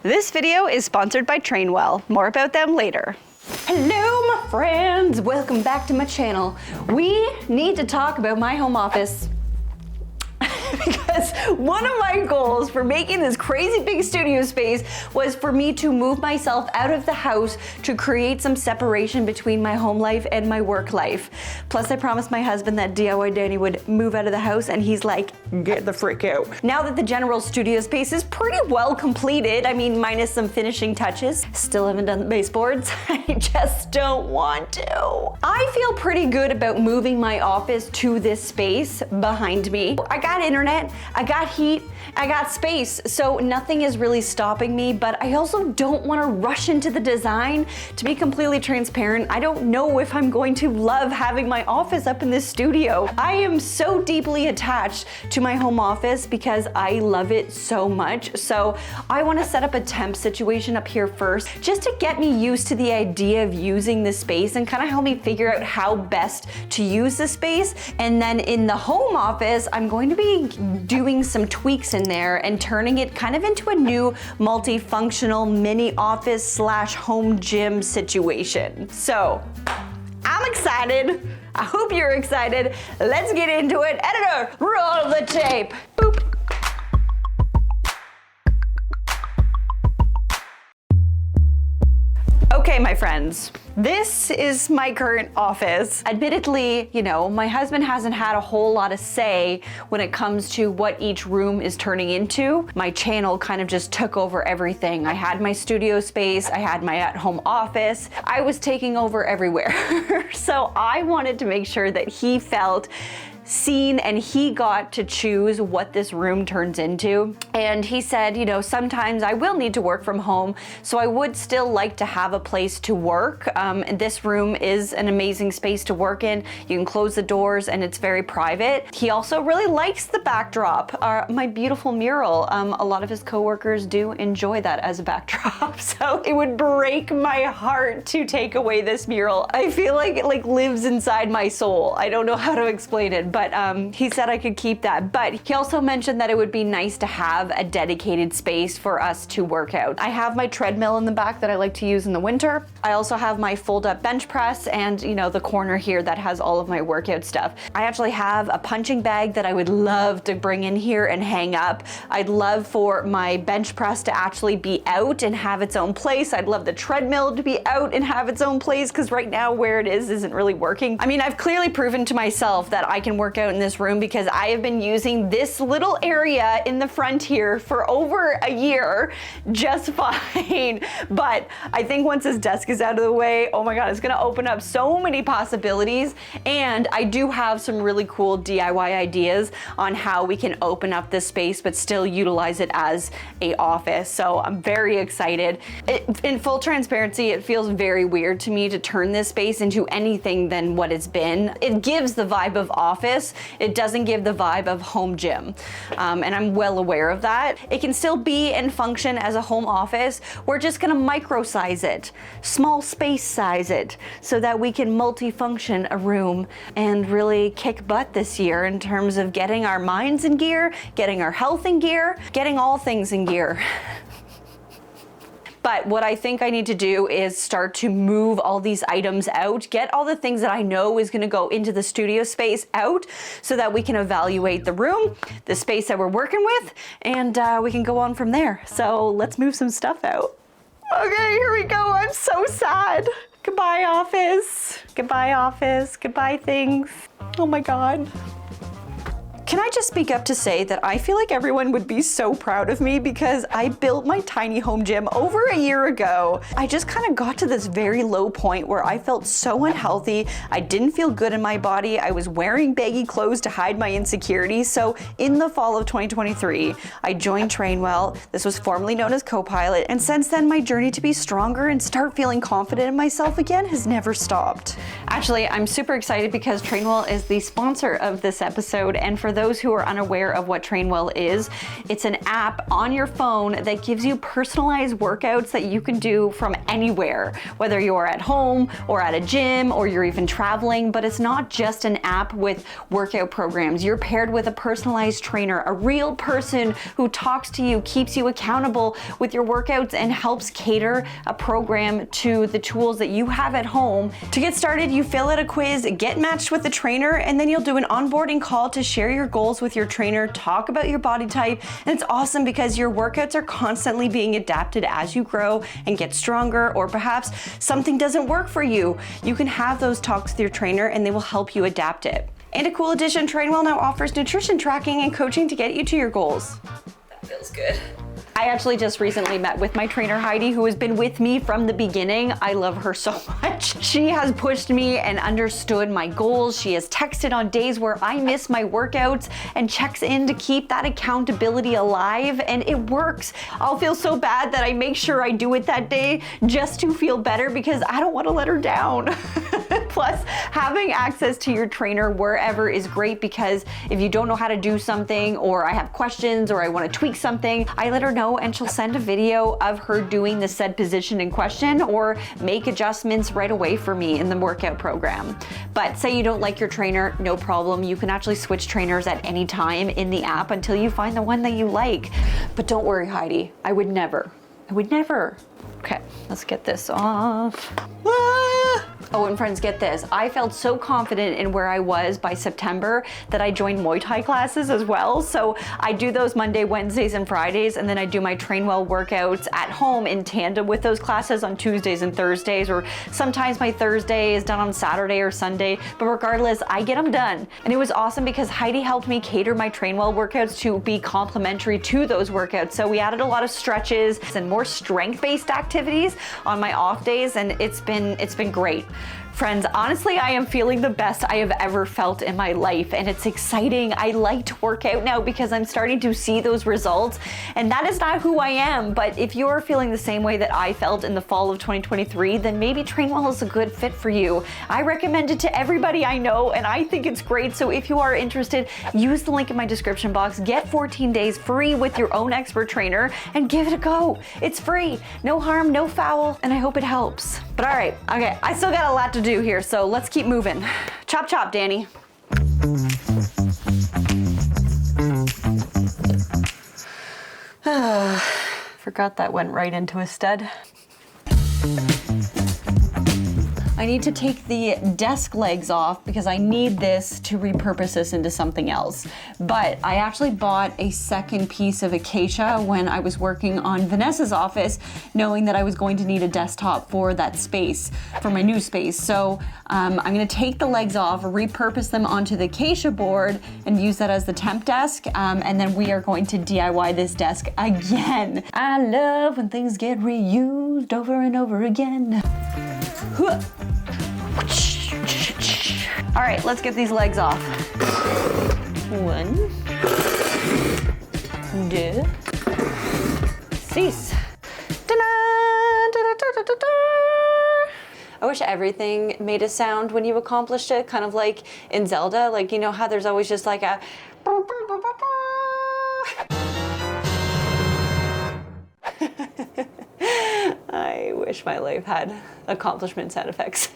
This video is sponsored by Trainwell. More about them later. Hello, my friends. Welcome back to my channel. We need to talk about my home office. Because one of my goals for making this crazy big studio space was for me to move myself out of the house to create some separation between my home life and my work life. Plus, I promised my husband that DIY Danny would move out of the house, and he's like, get the frick out. Now that the general studio space is pretty well completed, I mean, minus some finishing touches, still haven't done the baseboards. I just don't want to. I feel pretty good about moving my office to this space behind me. I got internet, I got heat, I got space, so nothing is really stopping me, but I also don't want to rush into the design. To be completely transparent, I don't know if I'm going to love having my office up in this studio. I am so deeply attached to my home office because I love it so much, so I want to set up a temp situation up here first, just to get me used to the idea of using this space and kind of help me figure out how best to use the space. And then in the home office, I'm going to be doing some tweaks in there and turning it kind of into a new multifunctional mini office slash home gym situation. So I'm excited. I hope you're excited. Let's get into it. Editor, roll the tape. Boop. Okay, my friends, this is my current office. Admittedly, you know, my husband hasn't had a whole lot of say when it comes to what each room is turning into. My channel kind of just took over everything. I had my studio space, I had my at-home office. I was taking over everywhere. So I wanted to make sure that he felt seen and he got to choose what this room turns into. And he said, you know, sometimes I will need to work from home, so I would still like to have a place to work. And this room is an amazing space to work in. You can close the doors and it's very private. He also really likes the backdrop, my beautiful mural. A lot of his coworkers do enjoy that as a backdrop. So it would break my heart to take away this mural. I feel like it lives inside my soul. I don't know how to explain it, but he said I could keep that. But he also mentioned that it would be nice to have a dedicated space for us to work out. I have my treadmill in the back that I like to use in the winter. I also have my fold-up bench press and, you know, the corner here that has all of my workout stuff. I actually have a punching bag that I would love to bring in here and hang up. I'd love for my bench press to actually be out and have its own place. I'd love the treadmill to be out and have its own place, because right now where it is isn't really working. I mean, I've clearly proven to myself that I can work out in this room because I have been using this little area in the front here for over a year just fine. But I think once this desk is out of the way, oh my God, it's gonna open up so many possibilities. And I do have some really cool DIY ideas on how we can open up this space but still utilize it as an office. So I'm very excited. In full transparency, it feels very weird to me to turn this space into anything than what it's been. It gives the vibe of office. It doesn't give the vibe of home gym. And I'm well aware of that. It can still be and function as a home office. We're just gonna micro size it, small space size it, so that we can multi-function a room and really kick butt this year in terms of getting our minds in gear, getting our health in gear, getting all things in gear. But what I think I need to do is start to move all these items out, get all the things that I know is gonna go into the studio space out so that we can evaluate the room, the space that we're working with, and we can go on from there. So let's move some stuff out. Okay, here we go. I'm so sad. Goodbye, office. Goodbye, office. Goodbye, things. Oh my God. Can I just speak up to say that I feel like everyone would be so proud of me because I built my tiny home gym over a year ago. I just kind of got to this very low point where I felt so unhealthy. I didn't feel good in my body. I was wearing baggy clothes to hide my insecurities. So in the fall of 2023, I joined Trainwell. This was formerly known as Copilot. And since then, my journey to be stronger and start feeling confident in myself again has never stopped. Actually, I'm super excited because Trainwell is the sponsor of this episode. And for those who are unaware of what Trainwell is, it's an app on your phone that gives you personalized workouts that you can do from anywhere, whether you're at home or at a gym or you're even traveling. But it's not just an app with workout programs. You're paired with a personalized trainer, a real person who talks to you, keeps you accountable with your workouts, and helps cater a program to the tools that you have at home. To get started, you fill out a quiz, get matched with the trainer, and then you'll do an onboarding call to share your goals with your trainer, talk about your body type. And it's awesome because your workouts are constantly being adapted as you grow and get stronger, or perhaps something doesn't work for you. You can have those talks with your trainer and they will help you adapt it. And a cool addition, Trainwell now offers nutrition tracking and coaching to get you to your goals. That feels good. I actually just recently met with my trainer Heidi, who has been with me from the beginning. I love her so much. She has pushed me and understood my goals. She has texted on days where I miss my workouts and checks in to keep that accountability alive, and it works. I'll feel so bad that I make sure I do it that day just to feel better because I don't want to let her down. Plus, having access to your trainer wherever is great because if you don't know how to do something, or I have questions, or I want to tweak something, I let her know and she'll send a video of her doing the said position in question or make adjustments right away for me in the workout program. But say you don't like your trainer, no problem. You can actually switch trainers at any time in the app until you find the one that you like. But don't worry, Heidi, I would never. Okay, let's get this off. Oh, and friends, get this. I felt so confident in where I was by September that I joined Muay Thai classes as well. So I do those Monday, Wednesdays, and Fridays, and then I do my Trainwell workouts at home in tandem with those classes on Tuesdays and Thursdays, or sometimes my Thursday is done on Saturday or Sunday, but regardless, I get them done. And it was awesome because Heidi helped me cater my Trainwell workouts to be complementary to those workouts. So we added a lot of stretches and more strength-based activities on my off days, and it's been great. Friends, honestly, I am feeling the best I have ever felt in my life, and it's exciting. I like to work out now because I'm starting to see those results, and that is not who I am. But if you're feeling the same way that I felt in the fall of 2023, then maybe Trainwell is a good fit for you. I recommend it to everybody I know, and I think it's great. So if you are interested, use the link in my description box, get 14 days free with your own expert trainer, and give it a go. It's free, no harm, no foul, and I hope it helps. But all right, okay, I still got a lot to do here, so let's keep moving. Chop chop, Danie. Forgot that went right into a stud. I need to take the desk legs off because I need this to repurpose this into something else. But I actually bought a second piece of acacia when I was working on Vanessa's office, knowing that I was going to need a desktop for that space, for my new space. So I'm gonna take the legs off, repurpose them onto the acacia board and use that as the temp desk. And then we are going to DIY this desk again. I love when things get reused over and over again. All right, let's get these legs off. 1, 2, 6. I wish everything made a sound when you accomplished it, kind of like in Zelda. Like, you know how there's always just like a... I wish my life had accomplishment sound effects.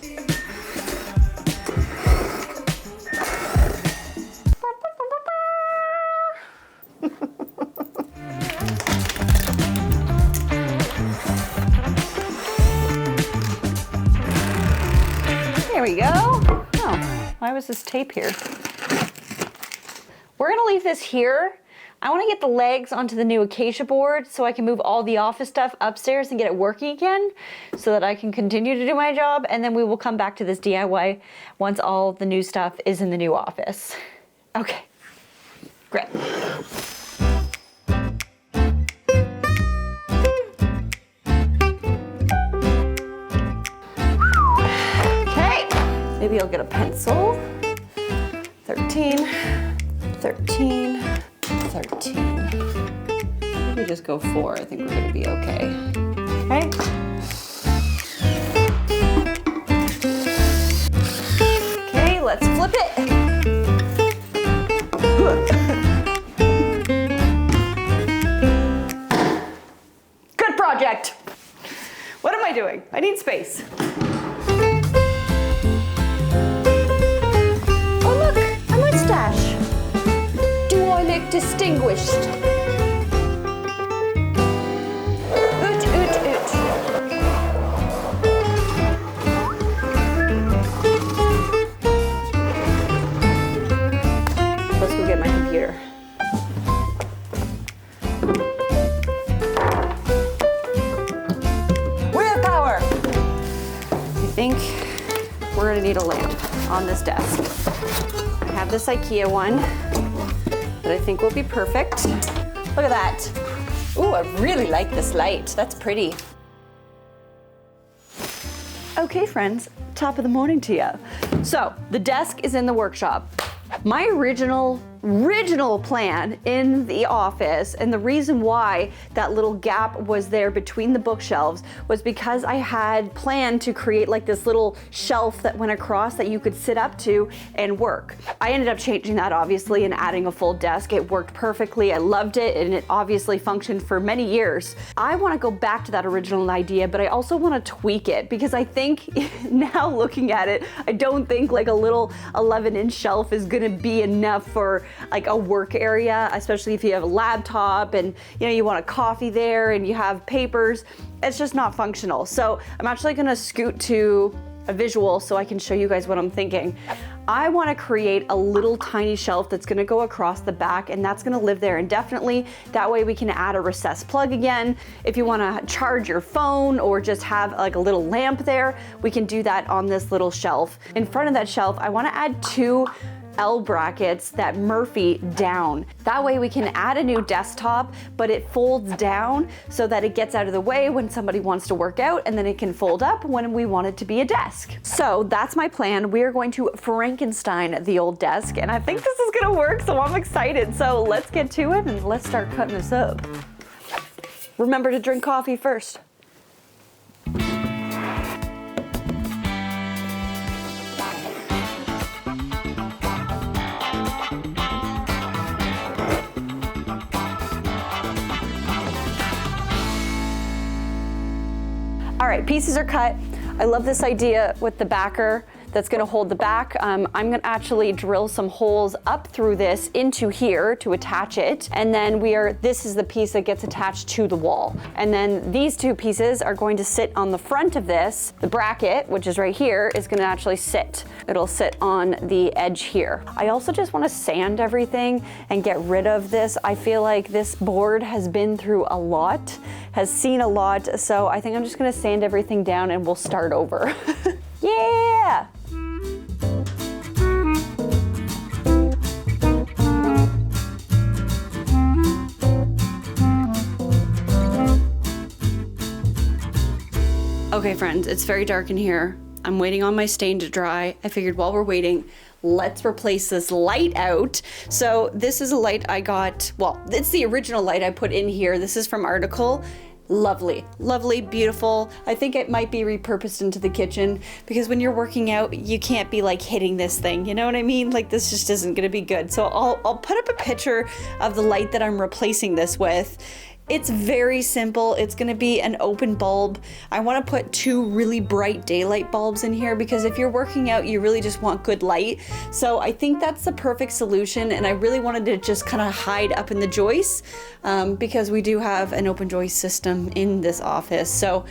There we go. Oh, why was this tape here? We're gonna leave this here. I want to get the legs onto the new acacia board so I can move all the office stuff upstairs and get it working again so that I can continue to do my job, and then we will come back to this DIY once all the new stuff is in the new office. Okay, great. Okay, maybe I'll get a pencil. 13, 13. 13. Maybe just go 4. I think we're gonna be okay. Okay. Okay, let's flip it. it. What am I doing? I need space. Oh look, a mustache. Do I look distinguished? Oot, oot, oot. Let's go get my computer. Willpower! I think we're gonna need a lamp on this desk. I have this IKEA one that I think will be perfect. Look at that. Ooh, I really like this light. That's pretty. Okay, friends, top of the morning to you. So, the desk is in the workshop. My original plan in the office, and the reason why that little gap was there between the bookshelves was because I had planned to create like this little shelf that went across that you could sit up to and work. I ended up changing that obviously and adding a full desk. It worked perfectly. I loved it, and it obviously functioned for many years. I want to go back to that original idea, but I also want to tweak it because I think now looking at it, I don't think like a little 11-inch shelf is going to be enough for like a work area, especially if you have a laptop and you want a coffee there and you have papers. It's just not functional. So I'm actually gonna scoot to a visual so I can show you guys what I'm thinking. I want to create a little tiny shelf that's going to go across the back, and that's going to live there indefinitely. That way we can add a recessed plug again. If you want to charge your phone or just have like a little lamp there, we can do that on this little shelf. In front of that shelf, I want to add 2 L brackets that Murphy down. That way we can add a new desktop, but it folds down so that it gets out of the way when somebody wants to work out, and then it can fold up when we want it to be a desk. So that's my plan. We are going to Frankenstein the old desk, and I think this is gonna work, so I'm excited. So let's get to it and let's start cutting this up. Remember to drink coffee first. All right, pieces are cut. I love this idea with the backer that's gonna hold the back. I'm gonna actually drill some holes up through this into here to attach it. And then this is the piece that gets attached to the wall. And then these 2 pieces are going to sit on the front of this. The bracket, which is right here, is gonna actually sit. It'll sit on the edge here. I also just wanna sand everything and get rid of this. I feel like this board has been through a lot, has seen a lot. So I think I'm just gonna sand everything down and we'll start over. Yeah! Okay friends, it's very dark in here. I'm waiting on my stain to dry. I figured while we're waiting, let's replace this light out. So this is a light I got, well, it's the original light I put in here. This is from Article. Lovely, lovely, beautiful. I think it might be repurposed into the kitchen because when you're working out, you can't be like hitting this thing. You know what I mean? Like this just isn't gonna be good. So I'll put up a picture of the light that I'm replacing this with. It's very simple. It's gonna be an open bulb. I wanna put 2 really bright daylight bulbs in here because if you're working out, you really just want good light. So I think that's the perfect solution, and I really wanted to just kind of hide up in the joists because we do have an open joist system in this office. So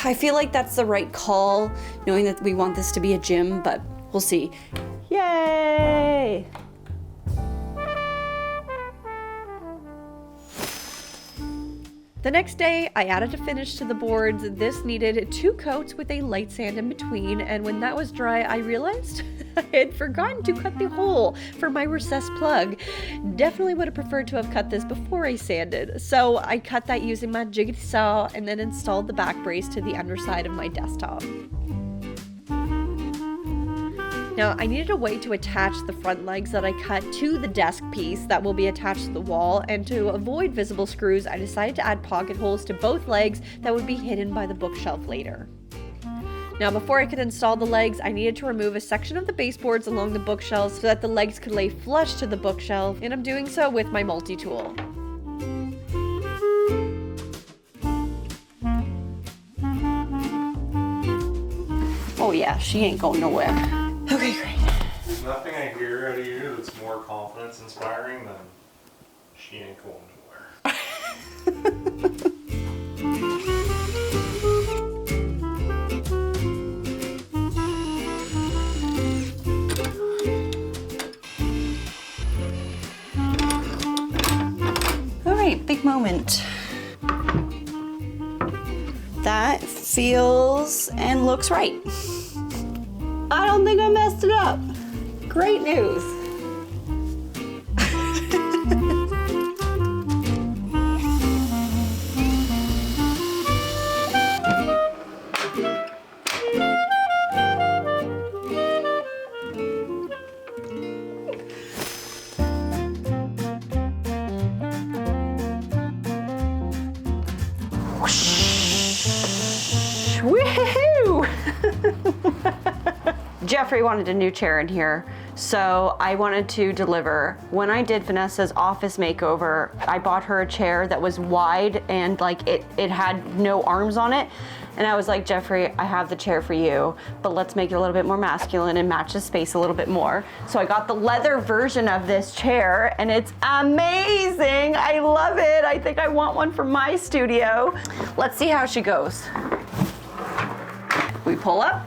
I feel like that's the right call, knowing that we want this to be a gym, but we'll see. Yay! The next day, I added a finish to the boards. This needed 2 coats with a light sand in between, and when that was dry, I realized I had forgotten to cut the hole for my recessed plug. Definitely would have preferred to have cut this before I sanded. So I cut that using my jiggity saw and then installed the back brace to the underside of my desktop. Now, I needed a way to attach the front legs that I cut to the desk piece that will be attached to the wall, and to avoid visible screws, I decided to add pocket holes to both legs that would be hidden by the bookshelf later. Now, before I could install the legs, I needed to remove a section of the baseboards along the bookshelves so that the legs could lay flush to the bookshelf, and I'm doing so with my multi-tool. Oh yeah, she ain't going nowhere. Okay, great. There's nothing I hear out of you that's more confidence inspiring than she ain't going nowhere. All right, big moment. That feels and looks right. I don't think I messed it up. Great news. Woohoo! Jeffrey wanted a new chair in here, so I wanted to deliver. When I did Vanessa's office makeover, I bought her a chair that was wide and like it had no arms on it. And I was like, Jeffrey, I have the chair for you, but let's make it a little bit more masculine and match the space a little bit more. So I got the leather version of this chair and it's amazing. I love it. I think I want one for my studio. Let's see how she goes. We pull up.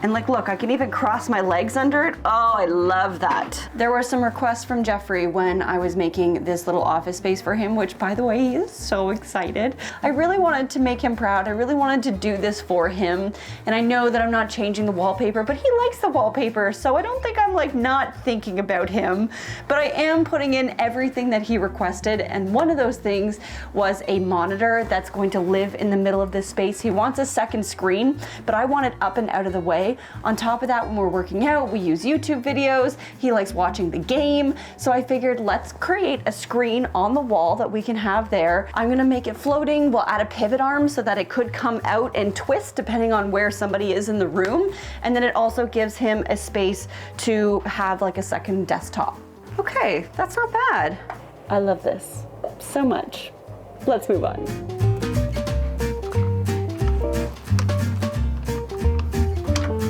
And like, look, I can even cross my legs under it. Oh, I love that. There were some requests from Jeffrey when I was making this little office space for him, which by the way, he is so excited. I really wanted to make him proud. I really wanted to do this for him. And I know that I'm not changing the wallpaper, but he likes the wallpaper. So I don't think I'm like not thinking about him, but I am putting in everything that he requested. And one of those things was a monitor that's going to live in the middle of this space. He wants a second screen, but I want it up and out of the way. On top of that, when we're working out, we use YouTube videos. He likes watching the game. So I figured let's create a screen on the wall that we can have there. I'm gonna make it floating. We'll add a pivot arm so that it could come out and twist depending on where somebody is in the room. And then it also gives him a space to have like a second desktop. Okay, that's not bad. I love this so much. Let's move on.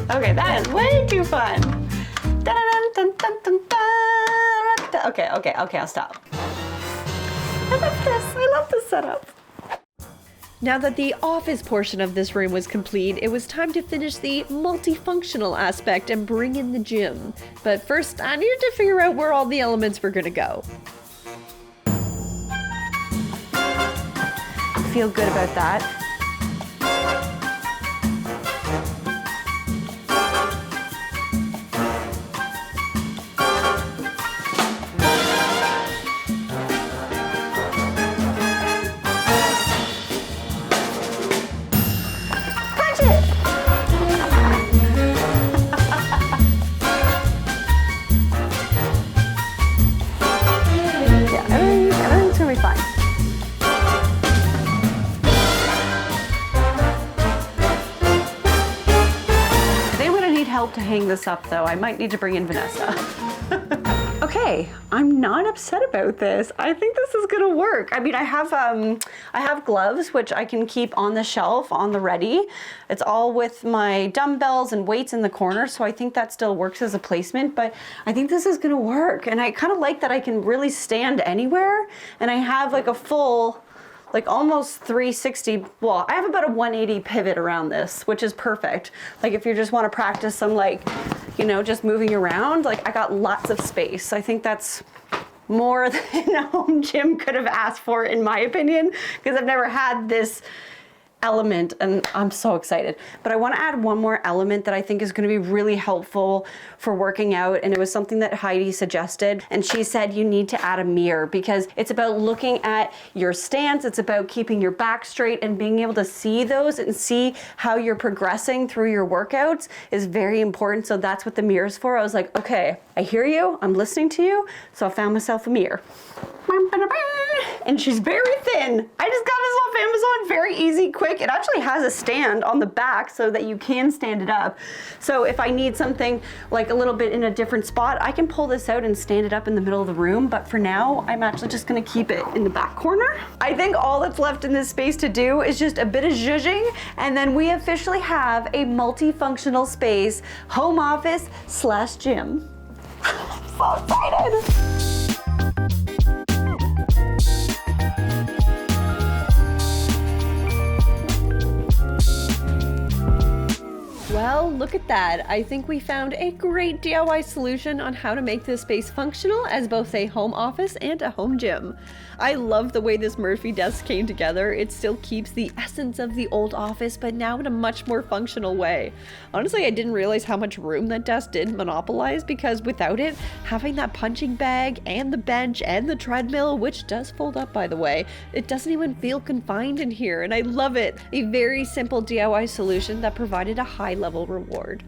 Okay, that is way too fun. Okay, I'll stop. I love this setup. Now that the office portion of this room was complete, it was time to finish the multifunctional aspect and bring in the gym. But first, I needed to figure out where all the elements were gonna go. Feel good about that. To hang this up though, I might need to bring in Vanessa. Okay, I'm not upset about this. I think this is gonna work. I mean, I have gloves which I can keep on the shelf on the ready. It's all with my dumbbells and weights in the corner, so I think that still works as a placement, but I think this is gonna work. And I kind of like that I can really stand anywhere, and I have like a full, like almost 360, well, I have about a 180 pivot around this, which is perfect. Like if you just want to practice some like, you know, just moving around, like I got lots of space. I think that's more than a home gym could have asked for, in my opinion, because I've never had this element and I'm so excited. But I want to add one more element that I think is going to be really helpful for working out, and it was something that Heidi suggested, and she said you need to add a mirror because it's about looking at your stance, it's about keeping your back straight and being able to see those and see how you're progressing through your workouts is very important. So that's what the mirror is for. I was like, okay, I hear you, I'm listening to you, so I found myself a mirror. And she's very thin. I just got this off Amazon, very easy, quick. It actually has a stand on the back so that you can stand it up. So if I need something like a little bit in a different spot, I can pull this out and stand it up in the middle of the room. But for now, I'm actually just gonna keep it in the back corner. I think all that's left in this space to do is just a bit of zhuzhing, and then we officially have a multifunctional space, home office / gym. So excited. Well, look at that. I think we found a great DIY solution on how to make this space functional as both a home office and a home gym. I love the way this Murphy desk came together. It still keeps the essence of the old office, but now in a much more functional way. Honestly, I didn't realize how much room that desk did monopolize, because without it, having that punching bag and the bench and the treadmill, which does fold up by the way, it doesn't even feel confined in here, and I love it. A very simple DIY solution that provided a high level reward.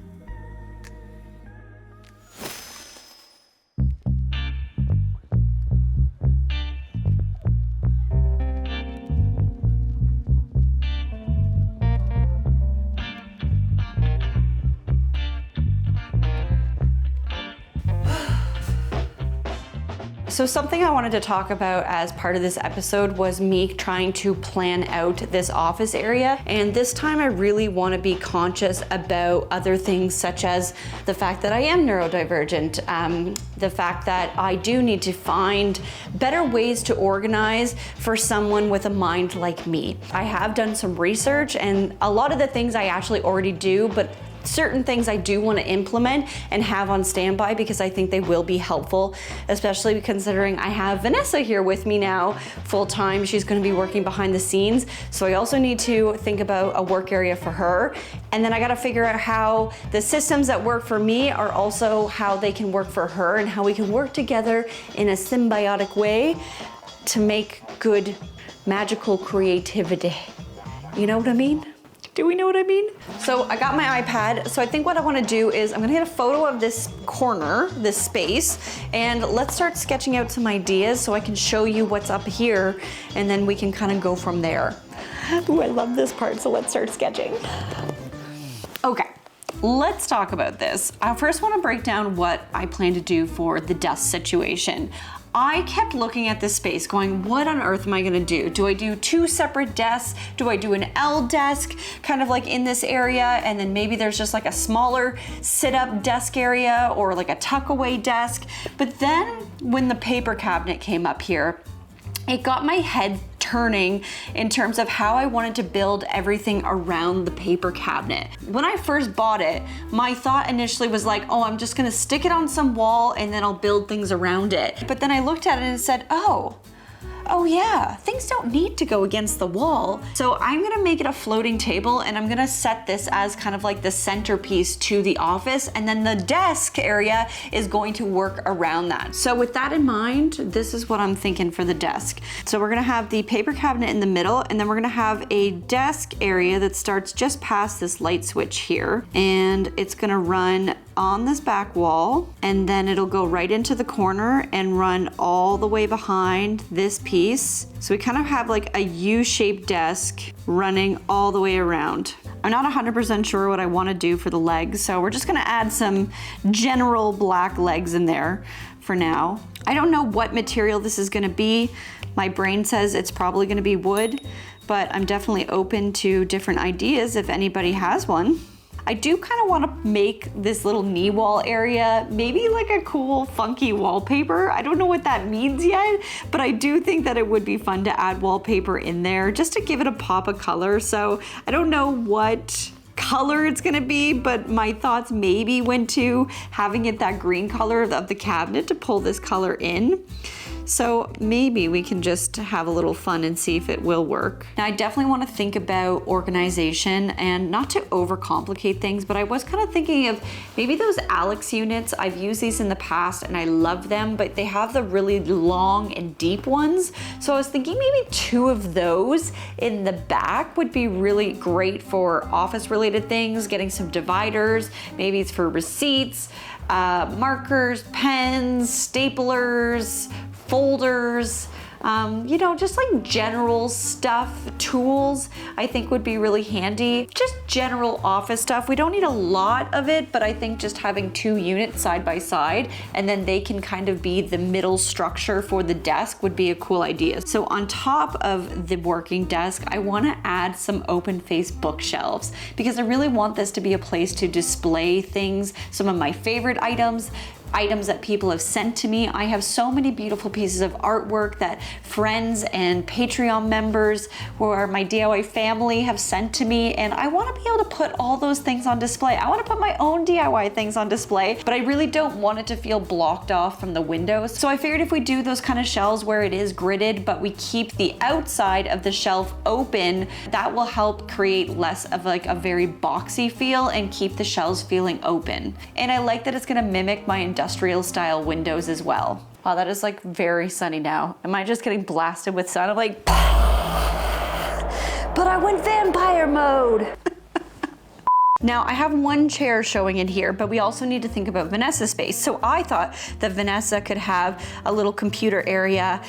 So something I wanted to talk about as part of this episode was me trying to plan out this office area. And this time I really want to be conscious about other things, such as the fact that I am neurodivergent, the fact that I do need to find better ways to organize for someone with a mind like me. I have done some research, and a lot of the things I actually already do, but certain things I do want to implement and have on standby because I think they will be helpful, especially considering I have Vanessa here with me now full time. She's going to be working behind the scenes. So I also need to think about a work area for her. And then I got to figure out how the systems that work for me are also how they can work for her, and how we can work together in a symbiotic way to make good, magical creativity. You know what I mean? Do we know what I mean? So I got my iPad. So I think what I want to do is I'm going to get a photo of this corner, this space, and let's start sketching out some ideas so I can show you what's up here, and then we can kind of go from there. Ooh, I love this part. So let's start sketching. Okay. Let's talk about this. I first want to break down what I plan to do for the desk situation. I kept looking at this space going, what on earth am I gonna do? Do I do two separate desks? Do I do an L desk kind of like in this area, and then maybe there's just like a smaller sit-up desk area or like a tuck-away desk? But then when the paper cabinet came up here, it got my head turning in terms of how I wanted to build everything around the paper cabinet. When I first bought it, my thought initially was like, oh, I'm just gonna stick it on some wall and then I'll build things around it. But then I looked at it and said, oh yeah, things don't need to go against the wall. So I'm gonna make it a floating table, and I'm gonna set this as kind of like the centerpiece to the office, and then the desk area is going to work around that. So with that in mind, this is what I'm thinking for the desk. So we're gonna have the paper cabinet in the middle, and then we're gonna have a desk area that starts just past this light switch here, and it's gonna run on this back wall, and then it'll go right into the corner and run all the way behind this piece. So we kind of have like a U-shaped desk running all the way around. I'm not 100% sure what I want to do for the legs, so we're just gonna add some general black legs in there for now. I don't know what material this is gonna be. My brain says it's probably gonna be wood, but I'm definitely open to different ideas if anybody has one. I do kind of want to make this little knee wall area maybe like a cool funky wallpaper. I don't know what that means yet, but I do think that it would be fun to add wallpaper in there just to give it a pop of color. So I don't know what color it's gonna be, but my thoughts maybe went to having it that green color of the cabinet to pull this color in. So maybe we can just have a little fun and see if it will work. Now I definitely want to think about organization and not to overcomplicate things, but I was kind of thinking of maybe those Alex units. I've used these in the past and I love them, but they have the really long and deep ones. So I was thinking maybe 2 of those in the back would be really great for office related things, getting some dividers. Maybe it's for receipts, markers, pens, staplers, folders, You know, just like general stuff, tools, I think would be really handy. Just general office stuff. We don't need a lot of it, but I think just having 2 units side by side, and then they can kind of be the middle structure for the desk would be a cool idea. So on top of the working desk, I want to add some open face bookshelves because I really want this to be a place to display things, some of my favorite items that people have sent to me. I have so many beautiful pieces of artwork that friends and Patreon members or my DIY family have sent to me, and I want to be able to put all those things on display. I want to put my own DIY things on display, but I really don't want it to feel blocked off from the windows. So I figured if we do those kind of shelves where it is gridded, but we keep the outside of the shelf open, that will help create less of like a very boxy feel and keep the shelves feeling open. And I like that it's going to mimic my industrial style windows as well. Wow, that is like very sunny now. Am I just getting blasted with sun? I'm like, but I went vampire mode. Now I have one chair showing in here, but we also need to think about Vanessa's space. So I thought that Vanessa could have a little computer area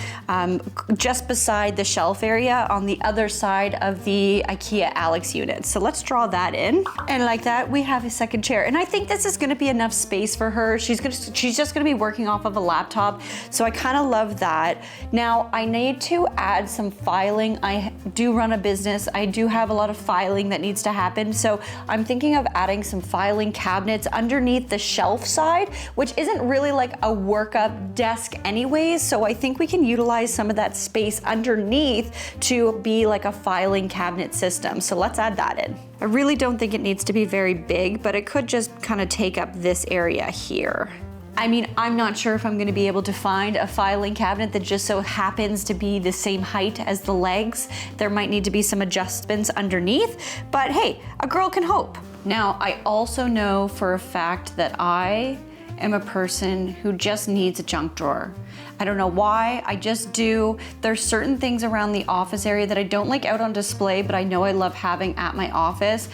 just beside the shelf area on the other side of the IKEA Alex unit. So let's draw that in. And like that, we have a second chair. And I think this is gonna be enough space for her. She's just gonna be working off of a laptop. So I kind of love that. Now I need to add some filing. I do run a business. I do have a lot of filing that needs to happen. So I'm thinking of adding some filing cabinets underneath the shelf side, which isn't really like a workup desk anyways. So I think we can utilize some of that space underneath to be like a filing cabinet system. So let's add that in. I really don't think it needs to be very big, but it could just kind of take up this area here. I mean, I'm not sure if I'm gonna be able to find a filing cabinet that just so happens to be the same height as the legs. There might need to be some adjustments underneath, but hey, a girl can hope. Now, I also know for a fact that I am a person who just needs a junk drawer. I don't know why, I just do. There's certain things around the office area that I don't like out on display, but I know I love having at my office.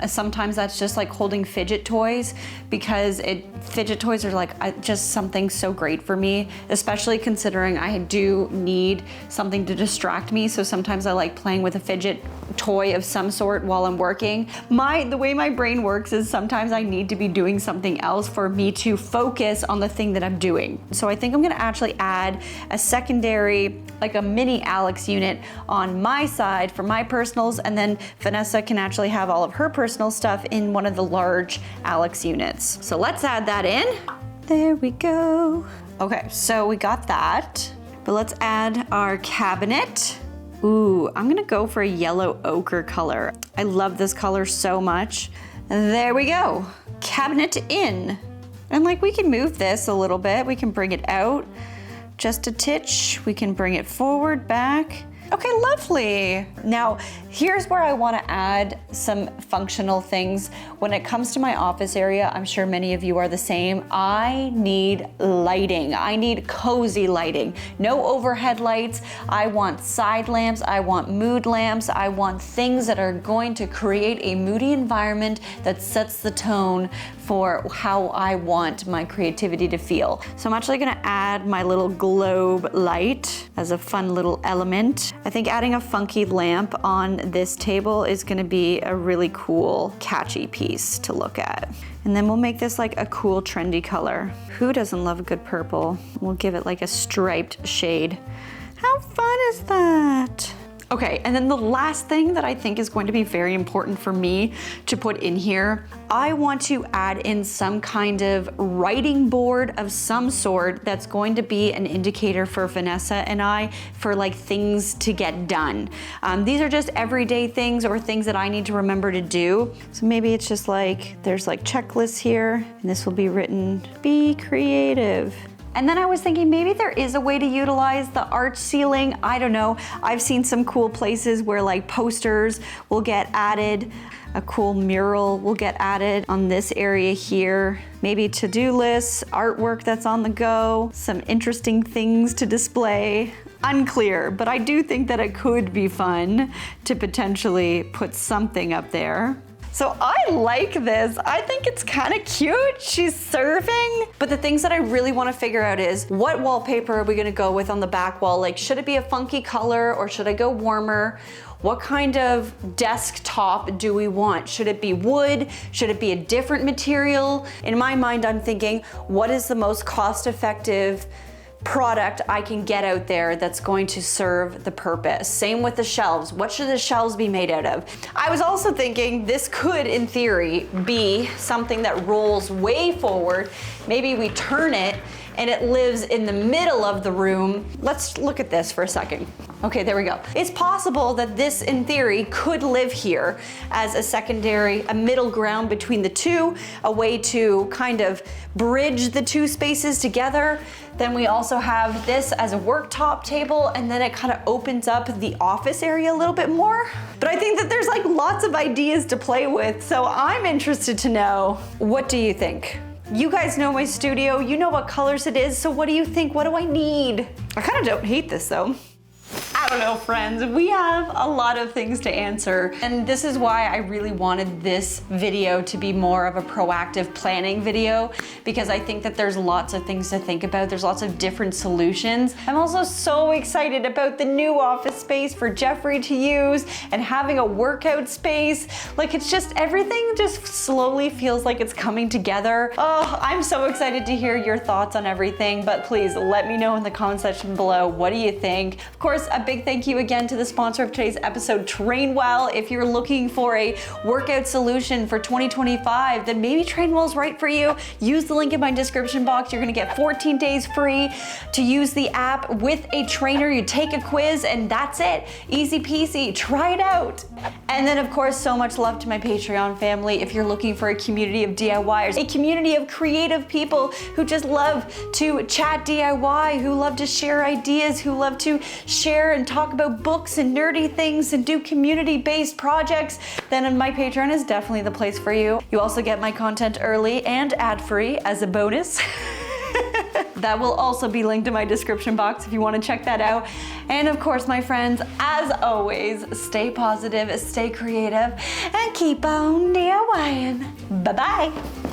Sometimes that's just like holding fidget toys, because fidget toys are like just something so great for me, especially considering I do need something to distract me. So sometimes I like playing with a fidget toy of some sort while I'm working. The way my brain works is sometimes I need to be doing something else for me to focus on the thing that I'm doing. So I think I'm gonna actually add a secondary, like a mini Alex unit on my side for my personals, and then Vanessa can actually have all of her personal stuff in one of the large Alex units. So let's add that in. There we go. Okay, so we got that, but let's add our cabinet. Ooh, I'm gonna go for a yellow ochre color. I love this color so much. There we go, cabinet in. And like we can move this a little bit, we can bring it out just a titch, we can bring it forward, back. Okay, lovely. Now, here's where I want to add some functional things. When it comes to my office area, I'm sure many of you are the same. I need lighting. I need cozy lighting. No overhead lights. I want side lamps. I want mood lamps. I want things that are going to create a moody environment that sets the tone for how I want my creativity to feel. So I'm actually gonna add my little globe light as a fun little element. I think adding a funky lamp on this table is gonna be a really cool, catchy piece to look at. And then we'll make this like a cool, trendy color. Who doesn't love a good purple? We'll give it like a striped shade. How fun is that? Okay, and then the last thing that I think is going to be very important for me to put in here, I want to add in some kind of writing board of some sort that's going to be an indicator for Vanessa and I for like things to get done. These are just everyday things or things that I need to remember to do. So maybe it's just like, there's like checklists here, and this will be written, be creative. And then I was thinking maybe there is a way to utilize the arch ceiling. I don't know. I've seen some cool places where like posters will get added. A cool mural will get added on this area here. Maybe to-do lists, artwork that's on the go, some interesting things to display. Unclear, but I do think that it could be fun to potentially put something up there. So I like this. I think it's kind of cute. She's surfing. But the things that I really want to figure out is what wallpaper are we going to go with on the back wall? Like, should it be a funky color or should I go warmer? What kind of desktop do we want? Should it be wood? Should it be a different material? In my mind, I'm thinking, what is the most cost-effective product I can get out there that's going to serve the purpose? Same with the shelves. What should the shelves be made out of? I was also thinking this could, in theory, be something that rolls way forward. Maybe we turn it and it lives in the middle of the room. Let's look at this for a second. Okay, there we go. It's possible that this, in theory, could live here as a secondary, a middle ground between the two, a way to kind of bridge the two spaces together. Then we also have this as a worktop table, and then it kind of opens up the office area a little bit more. But I think that there's like lots of ideas to play with, so I'm interested to know, what do you think? You guys know my studio, you know what colors it is, so what do you think? What do I need? I kind of don't hate this though. I don't know, friends. We have a lot of things to answer, and this is why I really wanted this video to be more of a proactive planning video, because I think that there's lots of things to think about. There's lots of different solutions. I'm also so excited about the new office space for Jeffrey to use and having a workout space. Like, it's just, everything just slowly feels like it's coming together. Oh, I'm so excited to hear your thoughts on everything, but please let me know in the comment section below. What do you think? Of course, a big thank you again to the sponsor of today's episode, Trainwell. If you're looking for a workout solution for 2025, then maybe Trainwell's right for you. Use the link in my description box. You're gonna get 14 days free to use the app with a trainer. You take a quiz and that's it. Easy peasy, try it out. And then of course, so much love to my Patreon family. If you're looking for a community of DIYers, a community of creative people who just love to chat DIY, who love to share ideas, who love to share and talk about books and nerdy things and do community-based projects, then my Patreon is definitely the place for you. You also get my content early and ad-free as a bonus. That will also be linked in my description box if you want to check that out. And of course, my friends, as always, stay positive, stay creative, and keep on DIYing. Bye-bye.